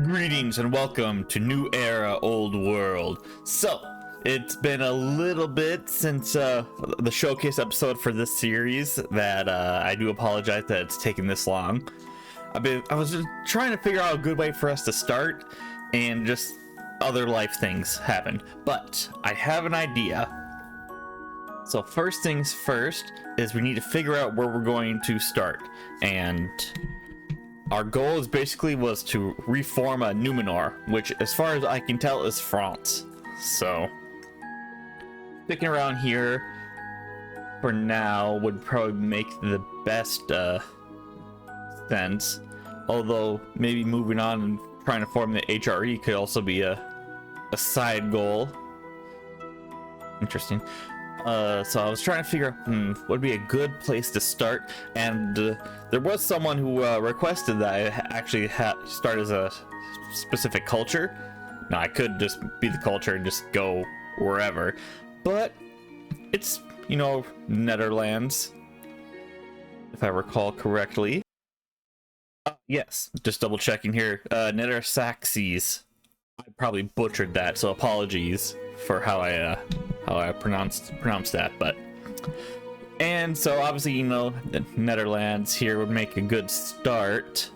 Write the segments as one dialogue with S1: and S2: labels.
S1: Greetings and welcome to New Era, Old World. So, it's been a little bit since the showcase episode for this series that I do apologize that it's taken this long. I was just trying to figure out a good way for us to start, and just other life things happened. But I have an idea. So first things first is we need to figure out where we're going to start, and our goal is basically was to reform a Numenor, which as far as I can tell is France. So sticking around here for now would probably make the best sense, although maybe moving on and trying to form the HRE could also be a side goal. Interesting. So I was trying to figure out what would be a good place to start, and there was someone who requested that I actually start as a specific culture. Now I could just be the culture and just go wherever, but it's, you know, Netherlands, if I recall correctly. Yes, just double checking here. Nether Saxes. I probably butchered that, so apologies for how I pronounced that, but and so obviously, you know, the Netherlands here would make a good start,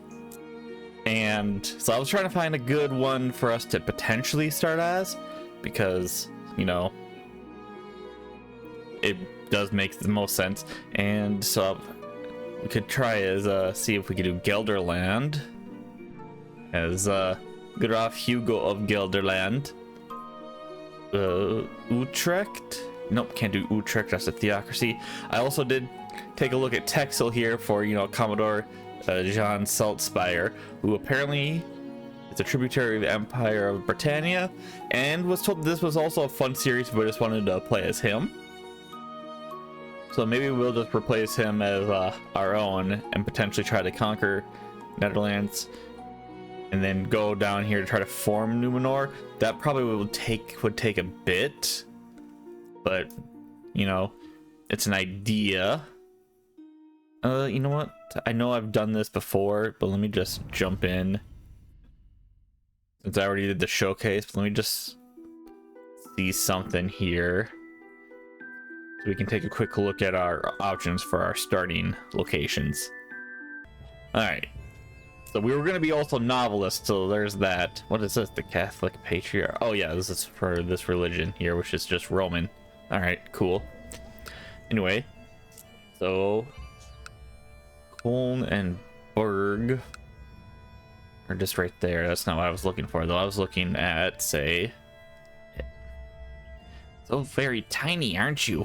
S1: and so I was trying to find a good one for us to potentially start as, because, you know, it does make the most sense. And so we could try as see if we could do Gelderland as good off Hugo of Gelderland. Utrecht? Nope, can't do Utrecht, that's a theocracy. I also did take a look at Texel here for, you know, Commodore Jean Saltspire, who apparently is a tributary of the Empire of Britannia, and was told this was also a fun series, but I just wanted to play as him. So maybe we'll just replace him as our own and potentially try to conquer Netherlands, and then go down here to try to form Numenor. That probably would take a bit, but, you know, it's an idea. You know what? I know I've done this before, but let me just jump in. Since I already did the showcase, let me just see something here, so we can take a quick look at our options for our starting locations. All right. So we were going to be also novelists, so there's that. What is this? The Catholic Patriarch? Oh yeah, this is for this religion here, which is just Roman. All right, cool. Anyway, so Köln and Berg are just right there. That's not what I was looking for, though. I was looking at, say, so very tiny, aren't you?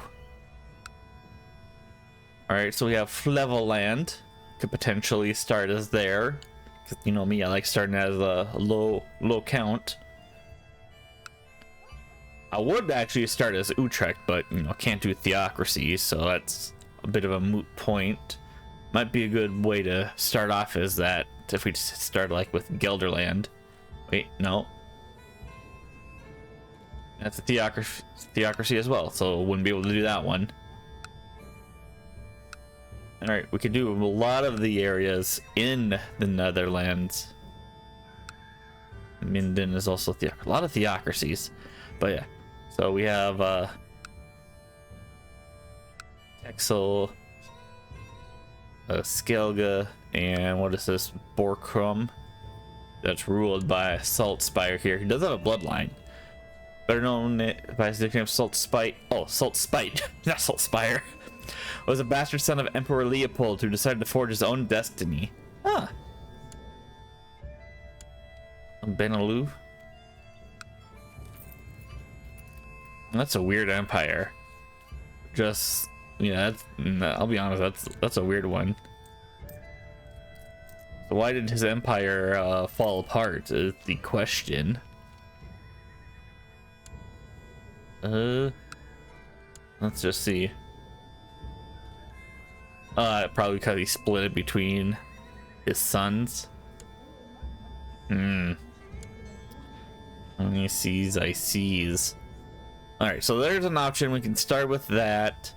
S1: All right, so we have Flevoland. Could potentially start as there. You know me, I like starting as a low count. I would actually start as Utrecht, but, you know, can't do theocracy, so that's a bit of a moot point. Might be a good way to start off as that, if we just start like with Gelderland. Wait, no. That's a theocracy as well, so wouldn't be able to do that one. All right, we could do a lot of the areas in the Netherlands. Minden is also a lot of theocracies, but yeah. So we have Texel, Skelge, and what is this? Borkum. That's ruled by Saltspire here. He does have a bloodline, better known by his nickname Saltspite. Oh, Saltspite, not Saltspire. Was a bastard son of Emperor Leopold, who decided to forge his own destiny. Huh. Benelux. That's a weird empire. Just, yeah, I'll be honest, that's a weird one. So why did his empire fall apart is the question. Let's just see. Probably because he split it between his sons. Let me see. I sees. All right, so there's an option. We can start with that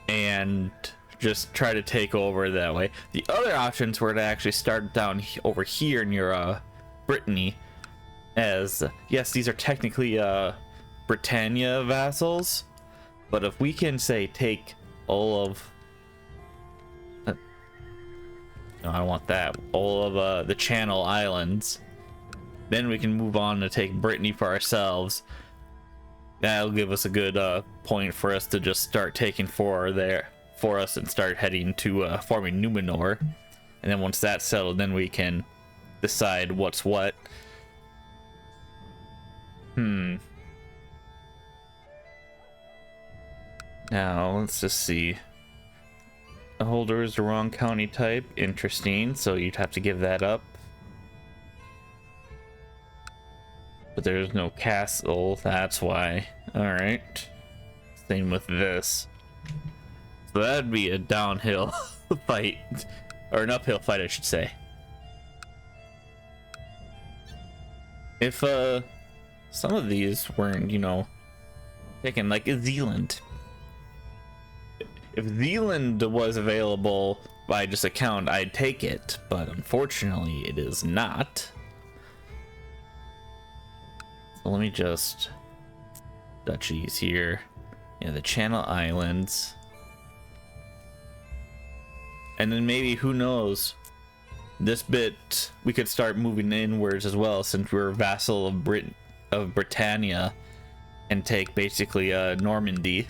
S1: and just try to take over that way. The other options were to actually start down over here near Brittany, as yes, these are technically Britannia vassals, but if we can say take all of no, I don't want that, all of the Channel Islands, then we can move on to take Brittany for ourselves. That'll give us a good point for us to just start taking for us and start heading to forming Numenor. And then once that's settled, then we can decide what's what. Now let's just see. The holder is the wrong county type. Interesting. So you'd have to give that up. But there's no castle. That's why. All right. Same with this. So that'd be a downhill fight, or an uphill fight, I should say. If some of these weren't, you know, taken, like Zealand. If Zealand was available by just a count, I'd take it, but unfortunately it is not. So let me just duchies here. Yeah, the Channel Islands. And then maybe, who knows, this bit we could start moving inwards as well, since we're a vassal of Britannia, and take basically Normandy.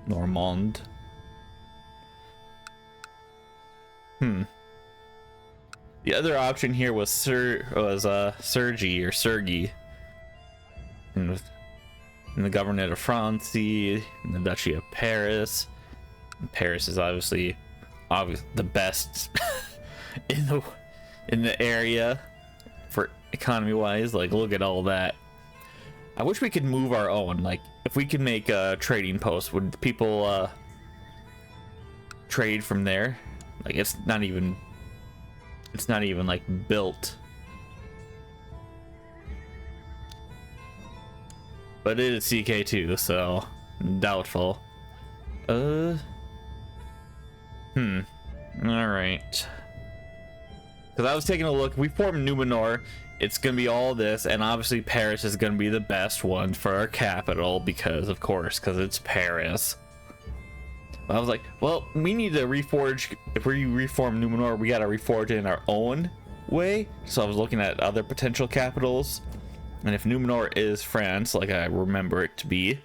S1: Normand. The other option here was Sergi or Sergi, in the Governorate of Francy, in the Duchy of Paris. And Paris is obviously the best in the area for economy wise. Like, look at all that. I wish we could move our own. Like, if we could make a trading post, would people trade from there? Like, it's not even like built. But it is CK2, so doubtful. Alright. Because I was taking a look, we formed Numenor, it's gonna be all this, and obviously Paris is gonna be the best one for our capital, because it's Paris. But I was like, well, we need to reforge. If we reform Numenor, we gotta reforge it in our own way. So I was looking at other potential capitals, and if Numenor is France, like I remember it to be,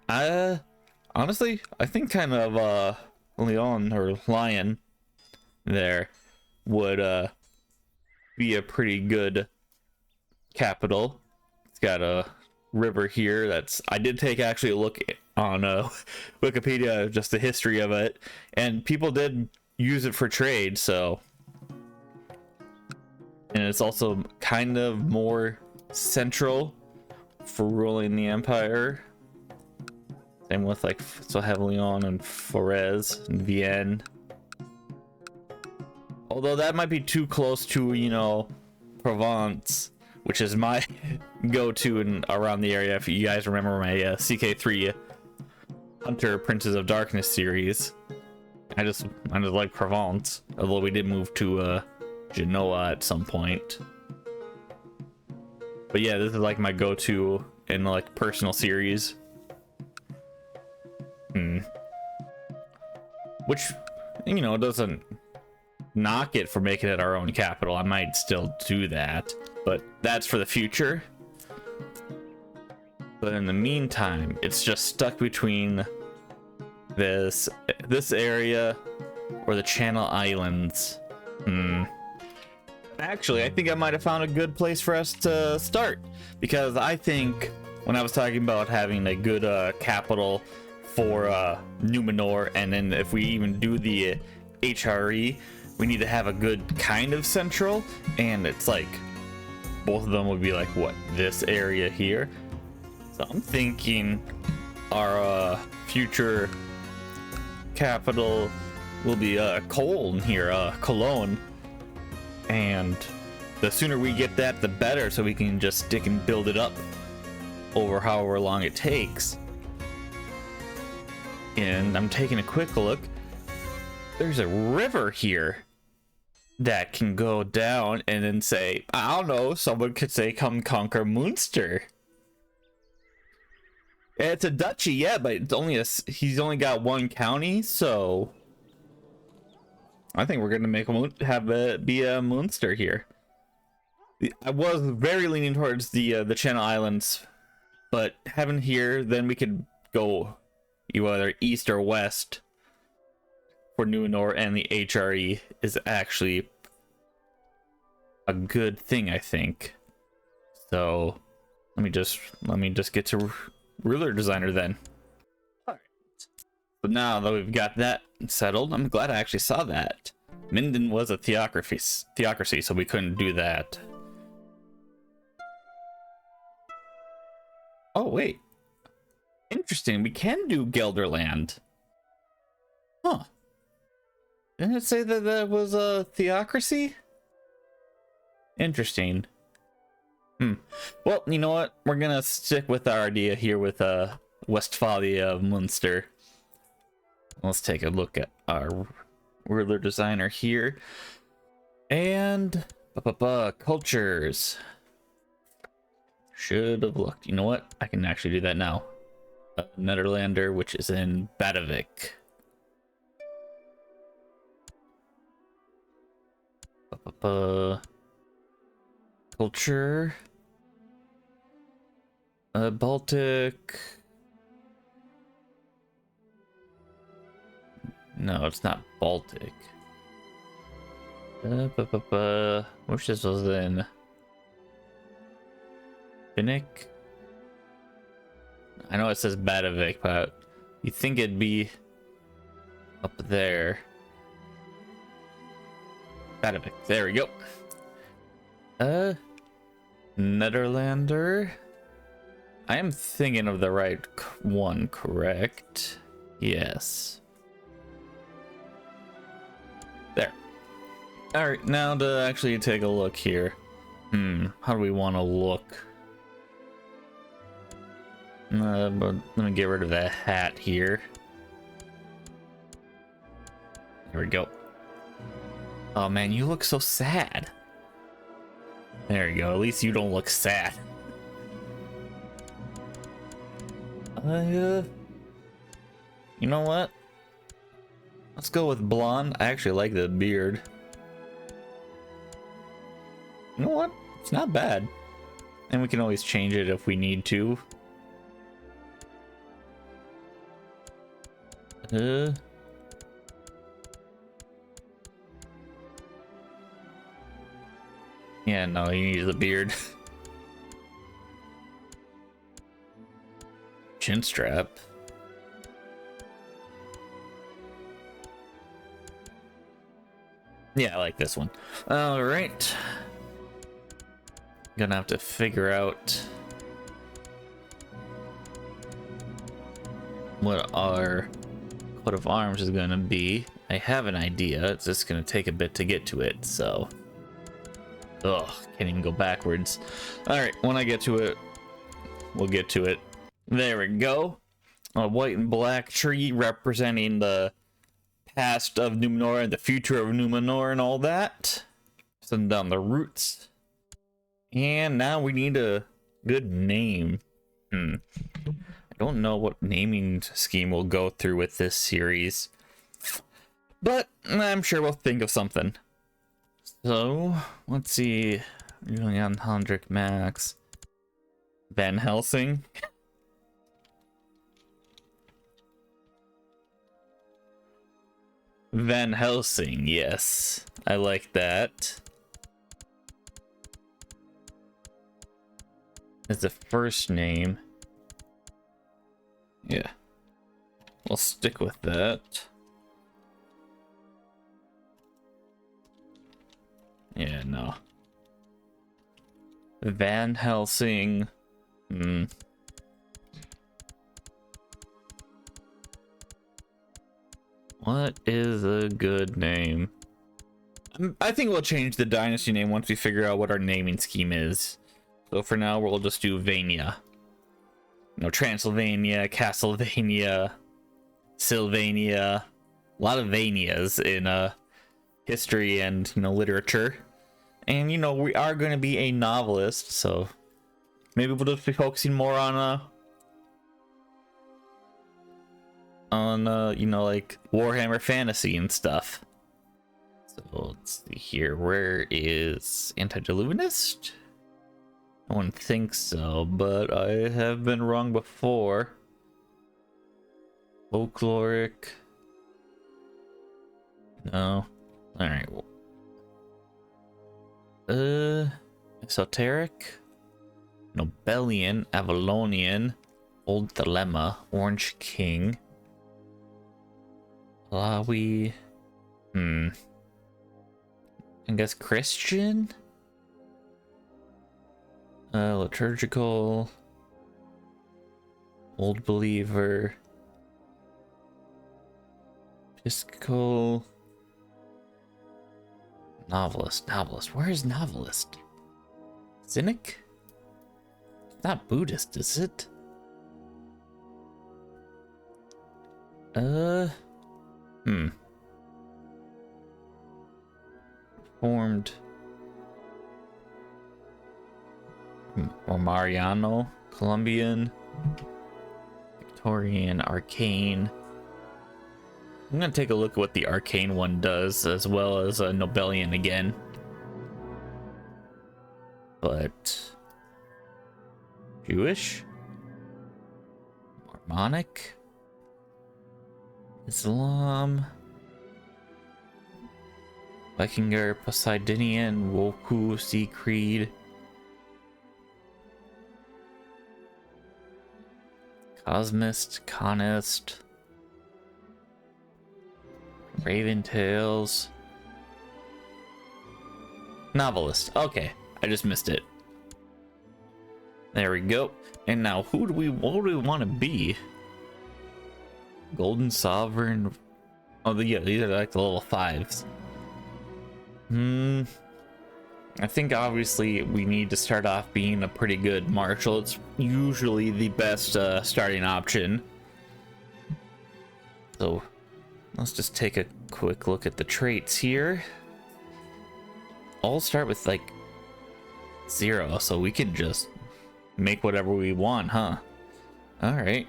S1: honestly, I think kind of Lyon there would be a pretty good capital. It's got a river here. I did take actually a look on Wikipedia, just the history of it, and people did use it for trade. So, and it's also kind of more central for ruling the empire. Same with like Saint-Hélion and Forez and Vienne. Although that might be too close to, you know, Provence, which is my go-to in around the area. If you guys remember my CK3 Hunter Princes of Darkness series, I just like Provence. Although we did move to Genoa at some point. But yeah, this is like my go-to in like personal series. Which, you know, doesn't knock it for making it our own capital. I might still do that, but that's for the future. But in the meantime, it's just stuck between this area or the Channel Islands. Actually, I think I might have found a good place for us to start, because I think when I was talking about having a good capital for Numenor, and then if we even do the HRE, we need to have a good kind of central, and it's like both of them would be like, what, this area here? So I'm thinking our future capital will be Cologne here, Cologne, and the sooner we get that, the better, so we can just stick and build it up over however long it takes. And I'm taking a quick look. There's a river here. that can go down and then say, I don't know, someone could say, come conquer Munster. It's a duchy, yeah, but it's only he's only got one county, so I think we're gonna make have it be a Munster here. I was very leaning towards the Channel Islands, but having here, then we could go either east or west for Numenor, and the HRE is actually a good thing, I think. So let me just get to ruler designer then. All right. But now that we've got that settled, I'm glad I actually saw that. Minden was a theocracy, so we couldn't do that. Oh wait, interesting. We can do Gelderland. Huh? Didn't it say that that was a theocracy? Interesting. Well, you know what? We're gonna stick with our idea here with Westphalia of Munster. Let's take a look at our ruler designer here. And cultures. Should have looked. You know what? I can actually do that now. Netherlander, which is in Badavik. Culture. Baltic. No, it's not Baltic. Which this was in Finnick. I know it says Badavik, but you think it'd be up there. Badavik. There we go. Netherlander. I am thinking of the right one, correct? Yes. There. All right, now to actually take a look here. How do we want to look? But let me get rid of that hat here. There we go. Oh man, you look so sad. There you go. At least you don't look sad. You know what? Let's go with blonde. I actually like the beard. You know what? It's not bad. And we can always change it if we need to. Yeah, no, you need the beard. Chin strap. Yeah, I like this one. All right. Gonna have to figure out what our coat of arms is gonna be. I have an idea. It's just gonna take a bit to get to it, so. Ugh, can't even go backwards. All right, when I get to it, we'll get to it. There we go. A white and black tree representing the past of Numenor and the future of Numenor and all that. Send down the roots. And now we need a good name. I don't know what naming scheme we'll go through with this series, but I'm sure we'll think of something. So, let's see. Julian Hendrik Max. Van Helsing. Van Helsing, yes. I like that. As the first name. Yeah. We'll stick with that. Yeah, no. Van Helsing. What is a good name? I think we'll change the dynasty name once we figure out what our naming scheme is. So for now, we'll just do Vania. You know, Transylvania, Castlevania, Sylvania. A lot of Vanias in history and, you know, literature. And, you know, we are going to be a novelist, so maybe we'll just be focusing more on you know, like Warhammer Fantasy and stuff. So let's see here. Where is Antediluvianist? No one thinks so, but I have been wrong before. Folkloric. No. Alright. Esoteric. Nobelian. Avalonian. Old Dilemma. Orange King. Alawi. I guess Christian? Liturgical. Old Believer. Episcopal. Novelist. Where is novelist? Cynic? It's not Buddhist, is it? Formed. Or Mariano. Colombian. Victorian. Arcane. I'm gonna take a look at what the Arcane one does, as well as a Nobelian again. But Jewish, Mormonic, Islam, Vikinger, Poseidonian, Woku, Sea Creed, Cosmist, Conist, Raven Tales, Novelist. Okay, I just missed it. There we go. And now, what do we want to be? Golden Sovereign. Oh, yeah, these are like the level 5s. I think obviously we need to start off being a pretty good martial. It's usually the best starting option. So let's just take a quick look at the traits here. I'll start with like 0, so we can just make whatever we want, huh? All right.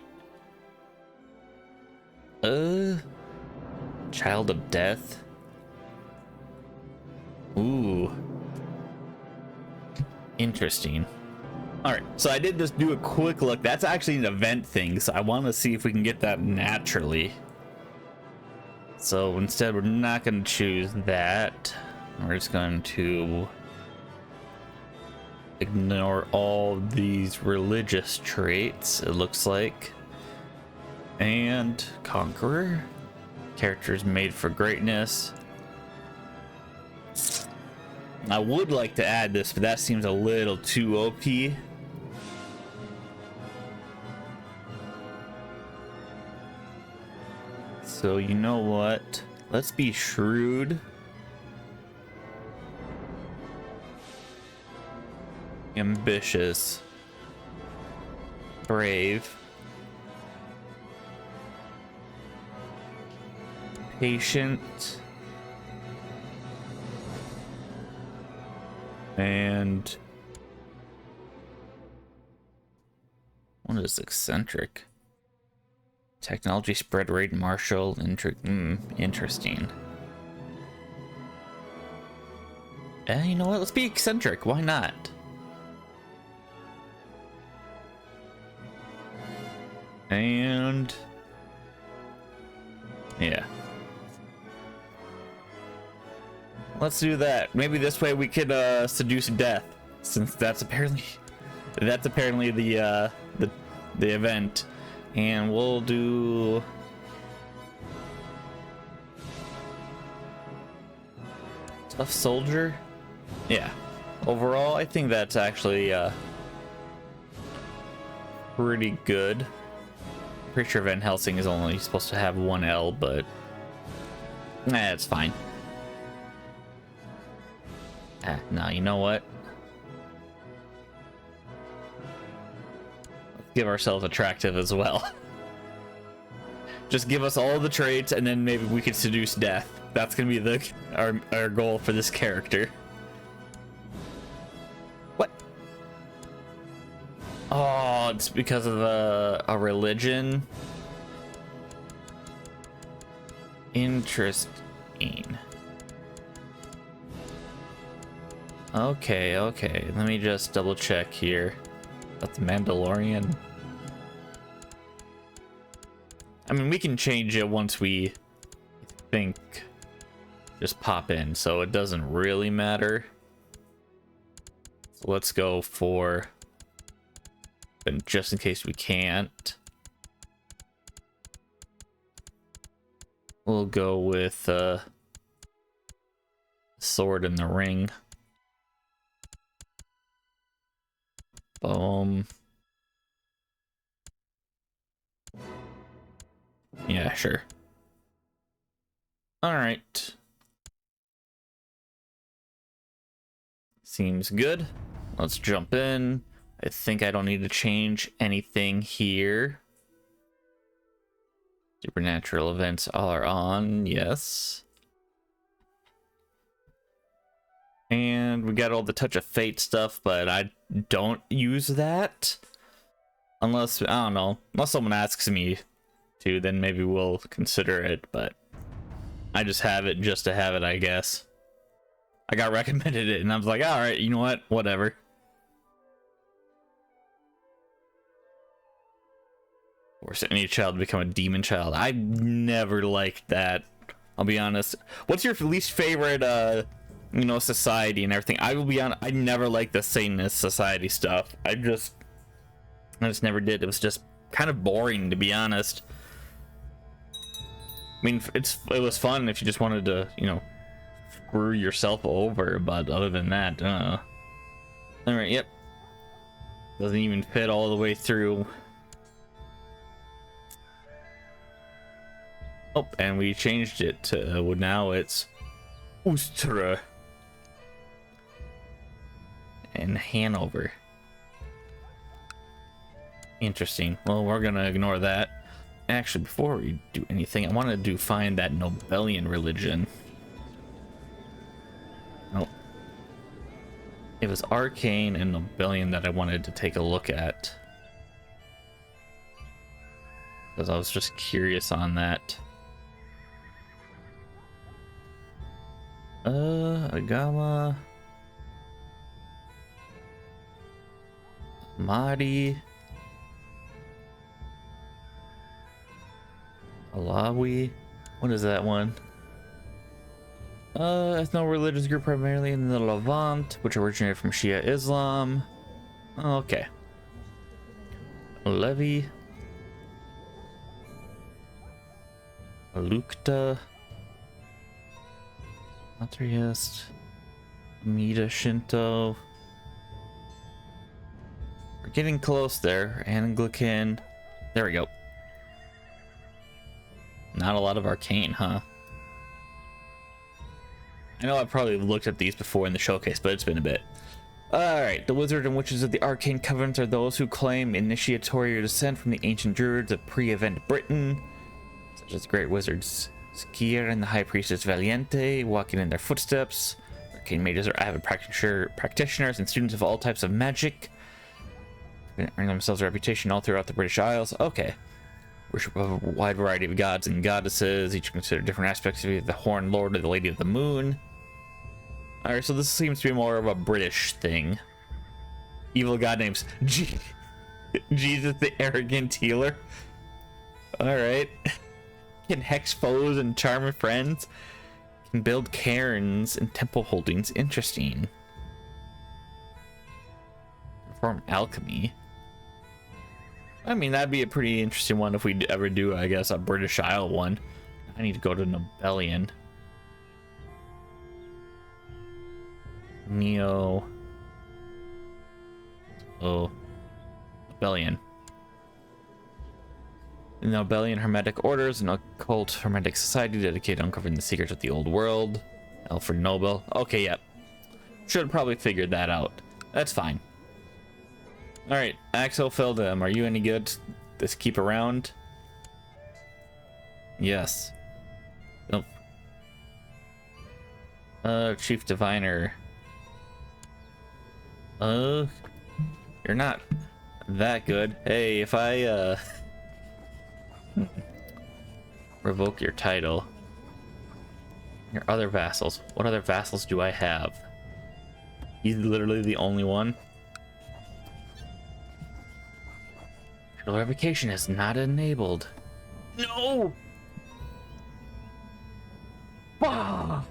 S1: Child of Death. Ooh. Interesting. All right, so I did just do a quick look. That's actually an event thing, so I want to see if we can get that naturally. So instead, we're not going to choose that. We're just going to ignore all these religious traits, it looks like. And Conqueror. Characters made for greatness. I would like to add this, but that seems a little too OP. So you know what? Let's be shrewd. Ambitious. Brave. Patient. And what is eccentric? Technology spread rate martial. Interesting. You know what? Let's be eccentric. Why not? And yeah. Let's do that. Maybe this way we could seduce death, since that's apparently the event. And we'll do tough soldier. Yeah. Overall, I think that's actually pretty good. Pretty sure Van Helsing is only supposed to have 1 L, but it's fine. Now you know what? Let's give ourselves attractive as well. Just give us all the traits, and then maybe we could seduce death. That's gonna be the our goal for this character. What? Oh, it's because of a religion. Interesting. Okay, okay. Let me just double check here. That's Mandalorian. I mean, we can change it once we think. Just pop in, so it doesn't really matter. So let's go for, and just in case we can't, we'll go with sword in the ring. Boom. Yeah, sure. All right. Seems good. Let's jump in. I think I don't need to change anything here. Supernatural events are on, yes. And we got all the touch of fate stuff, but I don't use that. Unless, I don't know, unless someone asks me to, then maybe we'll consider it, but I just have it just to have it, I guess. I got recommended it and I was like, all right, you know what? Whatever. Force any child to become a demon child. I never liked that. I'll be honest. What's your least favorite, you know, society and everything? I will be honest. I never liked the Satanist society stuff. I just never did. It was just kind of boring, to be honest. I mean, it was fun if you just wanted to, you know, screw yourself over, but other than that, all right, yep, doesn't even fit all the way through. Oh, and we changed it to, well, now it's Ustra and Hanover. Interesting. Well, we're gonna ignore that. Actually, before we do anything, I wanted to find that Nobelian religion. Oh, it was Arcane and Nobelian that I wanted to take a look at, because I was just curious on that. Agama, Mahdi, Alawi. What is that one? Ethno-religious group primarily in the Levant, which originated from Shia Islam. Okay. Levi. Alukta. Matriest. Amida Shinto. We're getting close there. Anglican. There we go. Not a lot of arcane, huh? I know I probably looked at these before in the showcase, but it's been a bit. Alright, the wizards and witches of the Arcane Covenant are those who claim initiatory descent from the ancient druids of pre-event Britain, such as the great wizards Skier and the high priestess Valiente, walking in their footsteps. Arcane mages are avid practitioners and students of all types of magic, earning themselves a reputation all throughout the British Isles. Okay. Worship of a wide variety of gods and goddesses, each consider different aspects of either the Horned Lord or the Lady of the Moon. Alright, so this seems to be more of a British thing. Evil god names Jesus the Arrogant Healer. Alright. Can hex foes and charm friends. Can build cairns and temple holdings. Interesting. Perform alchemy. I mean, that'd be a pretty interesting one if we ever do, I guess, a British Isle one. I need to go to Nobelian. Neo. Oh. Nobelian. The Nobelian Hermetic Order is an occult hermetic society dedicated to uncovering the secrets of the old world. Alfred Nobel. Okay, yep. Should have probably figured that out. That's fine. Alright, Axel Feldem, are you any good? Just keep around? Yes. Nope. Chief Diviner. You're not that good. Hey, if I, revoke your title. Your other vassals. What other vassals do I have? He's literally the only one. Title revocation is not enabled. No! Fuck!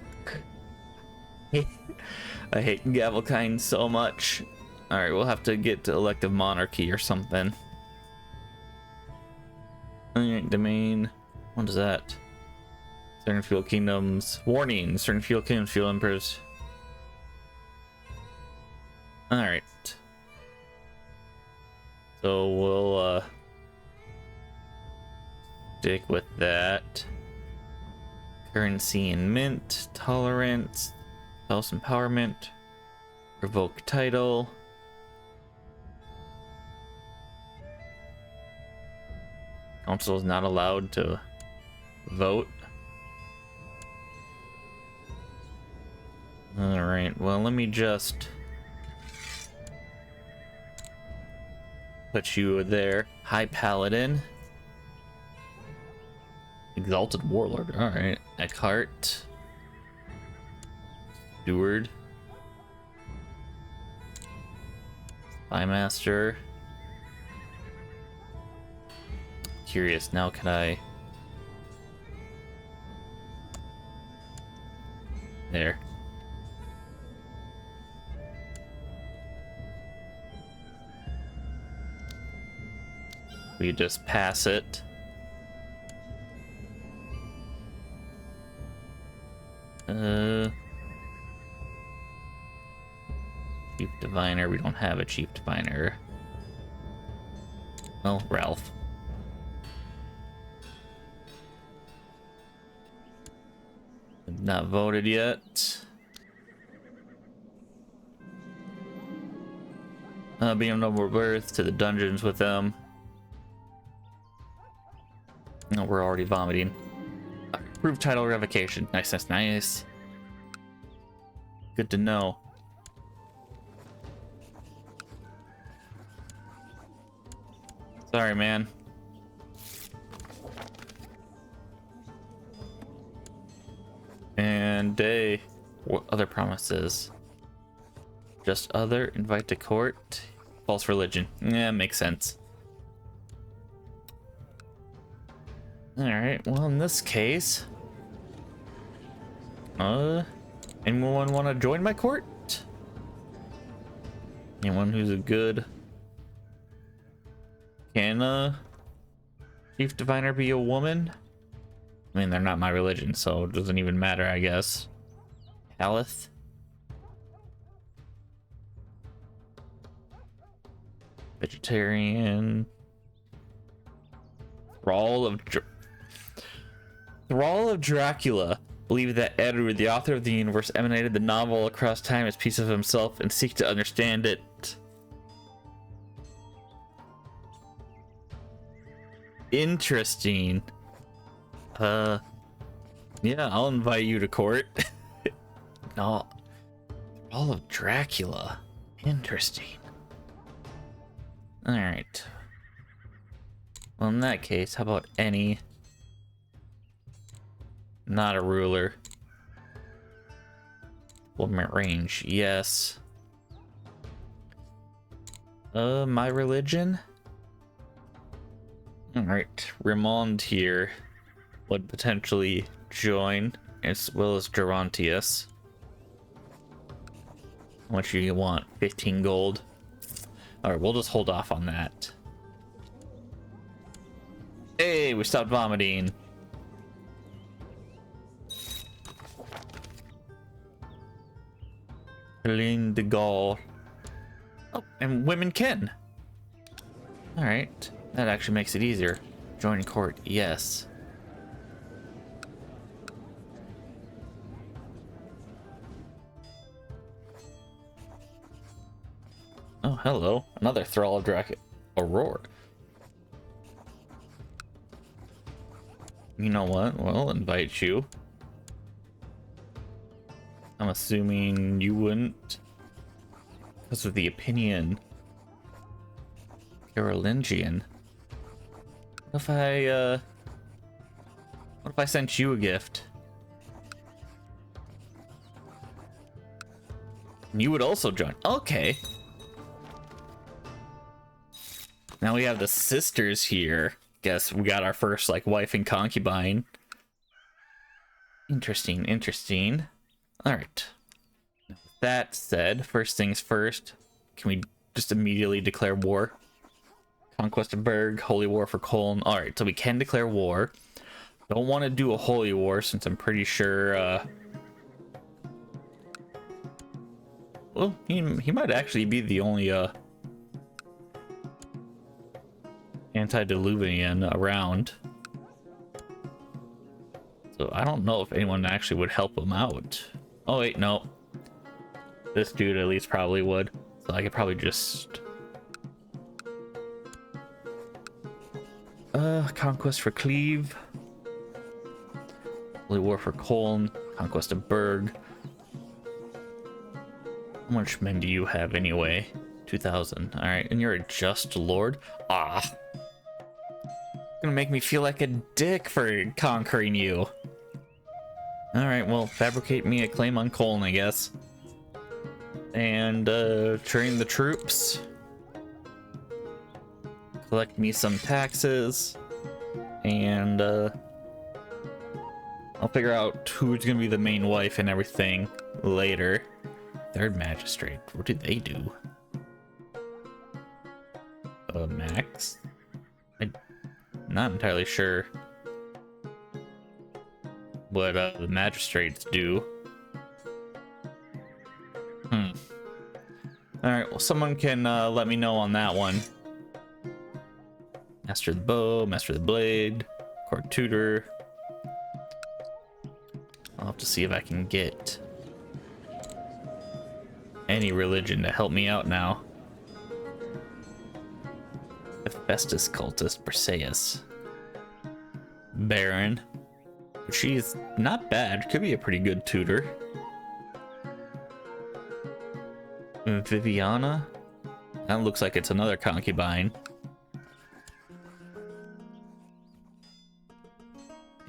S1: I hate Gavelkind so much. Alright, we'll have to get to elective monarchy or something. Alright, domain. What is that? Certain feudal kingdoms. Warning! Certain feudal kingdoms, feudal emperors. Alright. So we'll stick with that. Currency and mint. Tolerance. House empowerment. Revoke title. Council is not allowed to vote. Alright, well, let me just put you there. High Paladin. Exalted Warlord. Alright. Eckhart. Steward. Spy Master. Curious, now can I... There. We just pass it. Chief Diviner, we don't have a Chief Diviner. Well, Ralph. Not voted yet. Being no more birth to the dungeons with them. No, we're already vomiting. Approved title revocation. Nice, nice, nice. Good to know. Sorry, man. And day. What other promises? Just other. Invite to court. False religion. Yeah, makes sense. Alright, well, in this case... anyone want to join my court? Anyone who's a good... Can Chief Diviner be a woman? I mean, they're not my religion, so it doesn't even matter, I guess. Alith? Vegetarian. Thrall of Dracula. Believe that Edward, the author of the universe, emanated the novel across time as piece of himself and seek to understand it. Interesting. Yeah, I'll invite you to court. No. All of Dracula. Interesting. Alright. Well, in that case, how about any... Not a ruler. Limit range, yes. My religion? Alright, Raymond here would potentially join, as well as Gerontius. How much do you want? 15 gold? Alright, we'll just hold off on that. Hey, we stopped vomiting. Clean the gall. Oh, and women can. Alright, that actually makes it easier. Join court, yes. Oh, hello. Another Thrall of Dracula. Aurora. You know what? We'll invite you. I'm assuming you wouldn't. Because of the opinion. Carolingian. What if I sent you a gift? You would also join. Okay. Now we have the sisters here. Guess we got our first like wife and concubine. Interesting, interesting. All right. That said, first things first, can we just immediately declare war? Conquest of Berg, Holy War for Colne. All right, so we can declare war. Don't want to do a Holy War since I'm pretty sure. Well, he might actually be the only antediluvian around. So I don't know if anyone actually would help him out. Oh wait, no. This dude at least probably would. So I could probably just... Conquest for Cleve. Holy War for Colne. Conquest of Berg. How much men do you have anyway? 2,000. Alright, and you're a just lord? Ah. Gonna make me feel like a dick for conquering you. Alright, well, fabricate me a claim on Colne, I guess. And, train the troops. Collect me some taxes. And, I'll figure out who's gonna be the main wife and everything later. Third magistrate, what did they do? Max? I'm not entirely sure what the magistrates do. Alright, well, someone can let me know on that one. Master of the bow, master of the blade, court tutor. I'll have to see if I can get any religion to help me out now. Hephaestus cultist, Perseus. Baron. She's not bad, could be a pretty good tutor. Viviana? That looks like it's another concubine.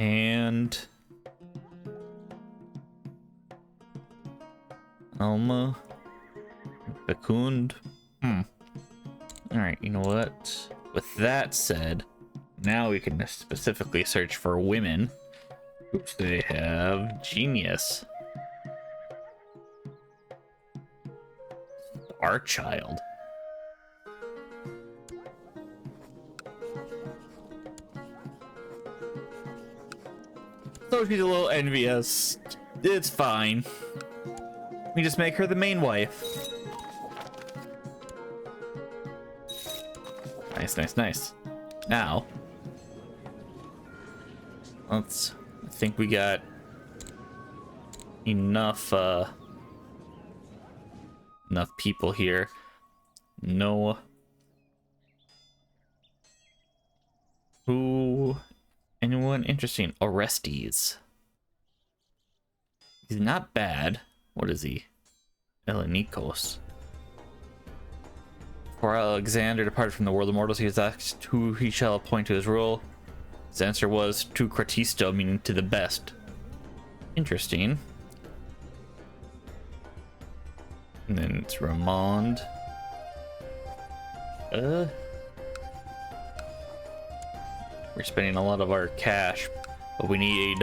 S1: And... Alma. Bakund. Alright, you know what? With that said, now we can specifically search for women. Oops, they have genius. Our child. So she's a little envious. It's fine. We just make her the main wife. Nice, nice, nice. Now, I think we got enough people here. No. Anyone interesting? Orestes. He's not bad. What is he? Elenikos. Before Alexander departed from the world of mortals, he was asked who he shall appoint to his rule. His answer was to Kratisto, meaning to the best. Interesting. And then it's Ramond. We're spending a lot of our cash, but we need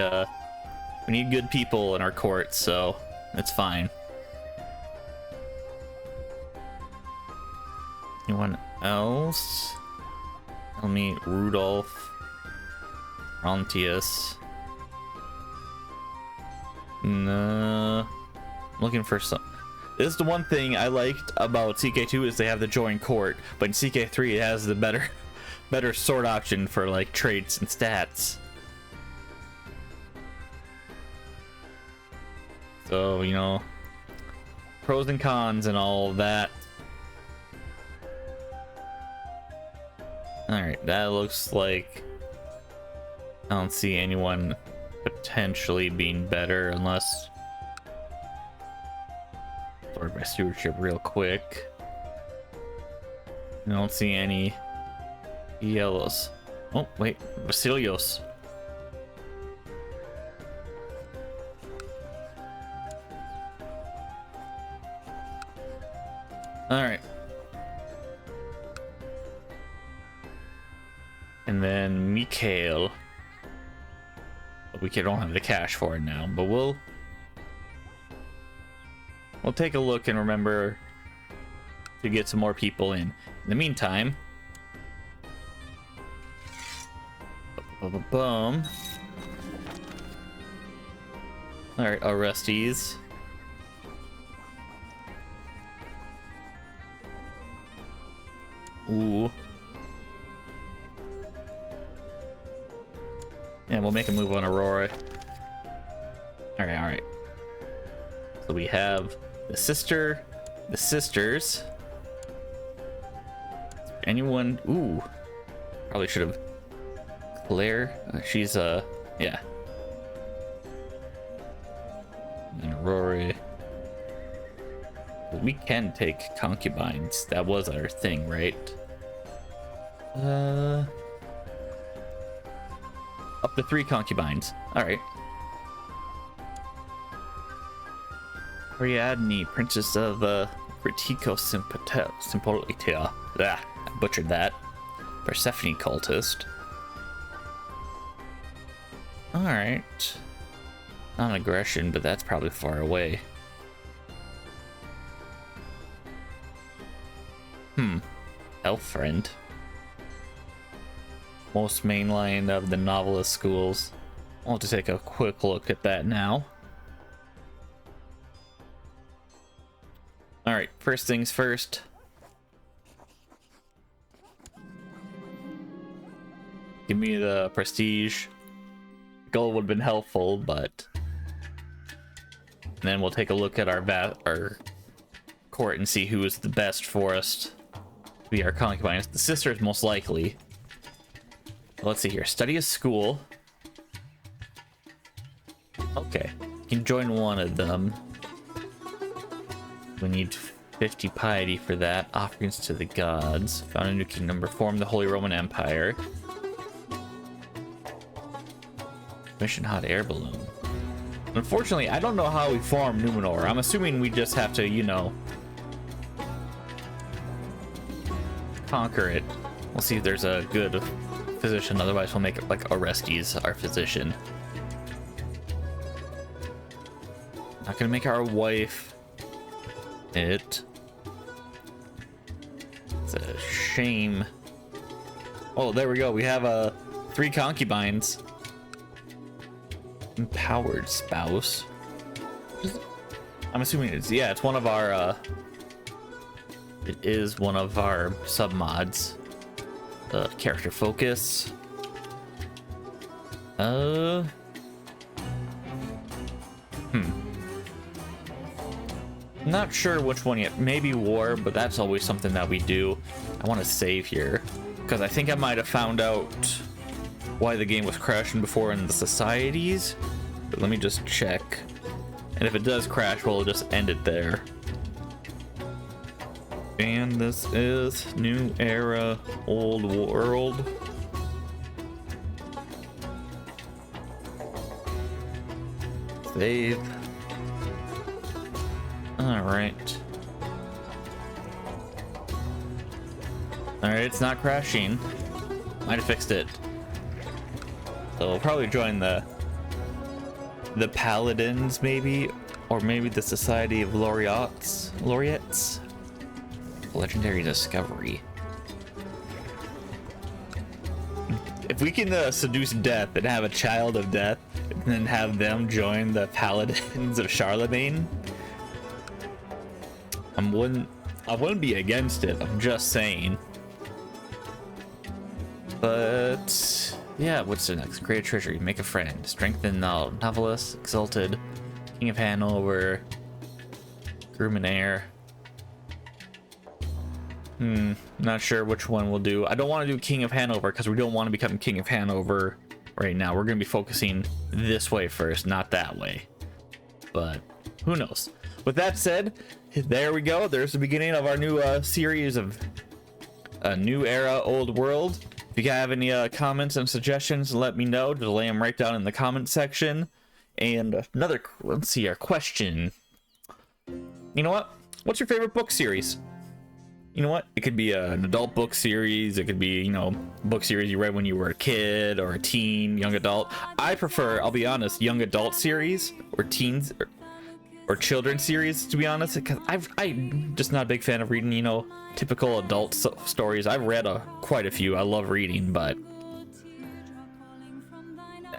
S1: good people in our court, so it's fine. Anyone else? Tell me, Rudolph, Rontius. No, looking for some. This is the one thing I liked about CK2 is they have the join court, but in CK3 it has the better sword option for like traits and stats. So, you know, pros and cons and all of that. Alright, that looks like I don't see anyone potentially being better unless sort my stewardship real quick. I don't see any yellows. Oh, wait. Vasilios. Alright. And then Mikhail. We don't have the cash for it now, but we'll take a look and remember to get some more people in. In the meantime, boom. All right, arrestees. Ooh. Yeah, we'll make a move on Aurora. All right. So we have the sister, the sisters. Anyone? Ooh. Probably should have. Claire. She's yeah. And Aurora. We can take concubines. That was our thing, right? Up to 3 concubines. All right. Ariadne, Princess of Critico Simpolitia. I butchered that. Persephone cultist. All right. Non-aggression, but that's probably far away. Elf friend. Most mainline of the novelist schools. I'll have to take a quick look at that now. All right, first things first. Give me the prestige. Gold would have been helpful, but then we'll take a look at our court and see who is the best for us to be our concubines. The sisters most likely. Let's see here. Study a school. Okay. You can join one of them. We need 50 piety for that. Offerings to the gods. Found a new kingdom. Reform the Holy Roman Empire. Mission hot air balloon. Unfortunately, I don't know how we form Numenor. I'm assuming we just have to, you know, conquer it. We'll see if there's a good physician. Otherwise, we'll make it like Orestes our physician. Not gonna make our wife it. It's a shame. Oh, there we go. We have 3 concubines. Empowered spouse. I'm assuming it's one of our it is one of our submods. Character focus. Not sure which one yet. Maybe war, but that's always something that we do. I want to save here because I think I might have found out why the game was crashing before in the societies, but let me just check, and if it does crash, we'll just end it there. And this is new era, old world. Save. All right, it's not crashing. Might have fixed it. So we'll probably join the Paladins, maybe, or maybe the Society of Laureates. Legendary discovery. If we can seduce death and have a child of death, and then have them join the Paladins of Charlemagne, I wouldn't be against it. I'm just saying. But yeah, what's the next? Create a treasury, make a friend, strengthen novelist, exalted, King of Hanover, Gruminaire. Not sure which one we'll do. I don't want to do King of Hanover because we don't want to become King of Hanover right now. We're going to be focusing this way first, not that way. But who knows? with that said, there we go. There's the beginning of our new series of a new era, old world. If you have any comments and suggestions, let me know. Just lay them right down in the comment section. And another, let's see, our question. You know what? What's your favorite book series? You know what? It could be an adult book series. It could be, you know, book series you read when you were a kid or a teen, young adult. I prefer, I'll be honest, young adult series or teens or children's series, to be honest, because I'm just not a big fan of reading, you know, typical adult stories. I've read quite a few. I love reading, but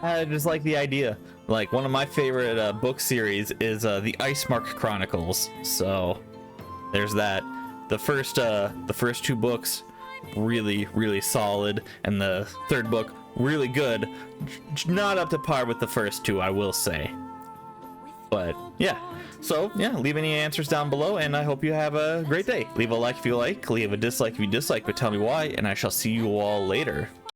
S1: I just like the idea. Like, one of my favorite book series is the Ice Mark Chronicles. So there's that. The first two books really solid, and the third book really good. Not up to par with the first two, I will say. But yeah, so yeah, leave any answers down below, and I hope you have a great day. Leave a like if you like, leave a dislike if you dislike, but tell me why, and I shall see you all later.